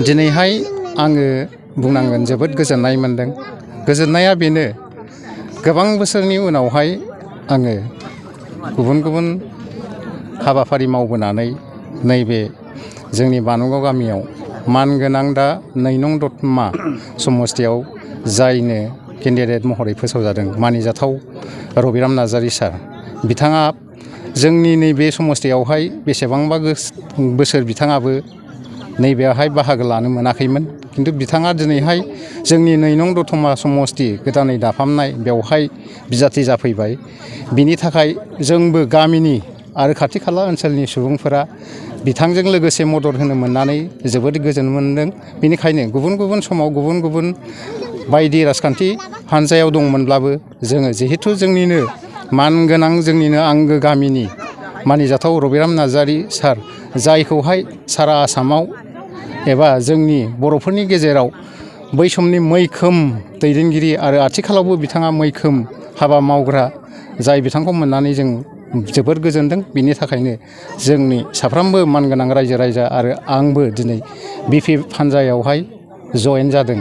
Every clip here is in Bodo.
दिनैहाय आङो बुंनांगोन जोबोद गोजोननाय मोनदों। गोजोननाया बेनो गोबां बोसोरनि उनावहाय आङो गुबुन गुबुन हाबाफारि मावबोनानै नैबे जोंनि बानुगाव गामियाव मानगोनां दा 9 नं दतमा समस्तियाव जायनो केन्डिडेट महरै फोसावजादों मानिजाथाव रबिराम नार्जारि सार, बिथाङा जोंनि नैबे समस्तियावहाय बेसेबांबा बोसोर बिथाङाबो नैबेयावहाय बाहागो लानो मोनाखैमोन, किन्तु बिथाङा दिनैहाय जोंनि 9 नं दतमा समस्ति गोदानै दाफामनाय बेवहाय बिजाथि जाफैबाय। बिनि थाखाय जोंबो गामिनि आरो खाथि खाला ओनसोलनि सुबुंफोरा बिथांजों लोगोसे मदद होनो मोननानै जोबोद गोजोन मोनदों। बेनिखायनो गुबुन गुबुन समाव गुबुन गुबुन बायदि राजखान्थि हान्जायाव दंमोनब्लाबो जोङो जिहेथु जोंनिनो मानगोनां जोंनिनो आंगो गामिनि मानिजाथाव रबिराम नार्जारि सार, जायखौहाय सारा आसामाव एबा जोंनि बर'फोरनि गेजेराव बै समनि मैखोम दैदेनगिरि आरो आथिखालावबो बिथाङा मैखोम हाबा मावग्रा, जाय बिथांखौ मोननानै जों जोबोर गोजोनदों। बिनि थाखायनो जोंनि साफ्रोमबो मानगोनां रायजो राजा आरो आंबो दिनै बिपि हान्जायावहाय जयेन जादों।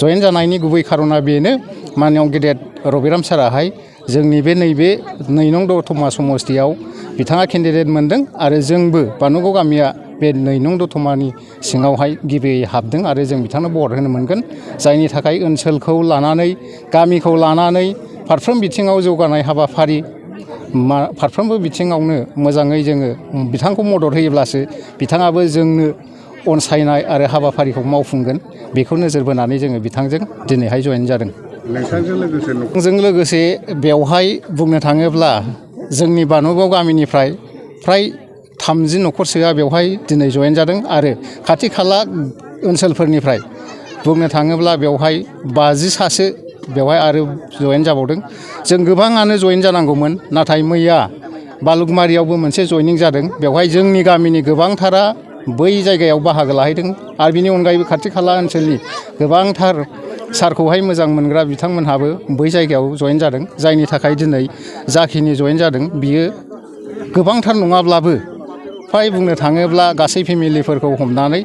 जयेन जानायनि गुबै खारना बेनो, माननीय गेदेर रबिराम साराहाय जोंनि नैबे 9 नं दतमा समस्तियाव बिथाङा केन्डिडेट मोनदों आरो जोंबो बानुगाव गामिया बे 9 नं दतमानि सिङावहाय गिबियै हाबदों आरो जों बिथांनो भट होनो मोनगोन। जायनि थाखाय ओनसोलखौ लानानै, गामिखौ लानानै फारफ्रोम बिथिङाव जौगानाय हाबाफारि, फारफ्रोमबो बिथिङावनो मोजाङै जोङो बिथांखौ मदद होयोब्लासो बिथाङाबो जोंनो अनसायनाय आरो हाबाफारिखौ मावफुंगोन। बेखौ नोजोर बोनानै जोङो बिथांजों दिनैहाय जयेन जादों। नोंथांजों लोगोसे बेवहाय बुंनो थाङोब्ला जोंनि बानुगाव गामिनिफ्राय फ्राय 30 न'खरसोआ बेवहाय दिनै जयेन जादों आरो खाथि खाला ओनसोलफोरनिफ्राय बुंनो थाङोब्ला बेवहाय 50 सासो बेवहाय आरो जयेन जाबावदों। जों गोबाङानो जयेन जानांगौमोन, नाथाय मैया बालुगमारियावबो मोनसे जयनिं जादों। बेवहाय जोंनि गामिनि गोबांथारा बै जायगायाव बाहागो लाहैदों आरो बिनि अनगायैबो खाथि खाला ओनसोलनि गोबांथार सारखौहाय मोजां मोनग्रा बिथांमोनहाबो बै जायगायाव जयेन जादों। जायनि थाखाय दिनै जाखिनि जयेन जादों बियो गोबांथार नङाब्लाबो फ्राय बुंनो थाङोब्ला गासै फेमिलिफोरखौ हमनानै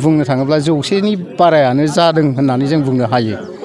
बुंनो थाङोब्ला 100नि बारायानो जादों होननानै जों बुंनो हायो।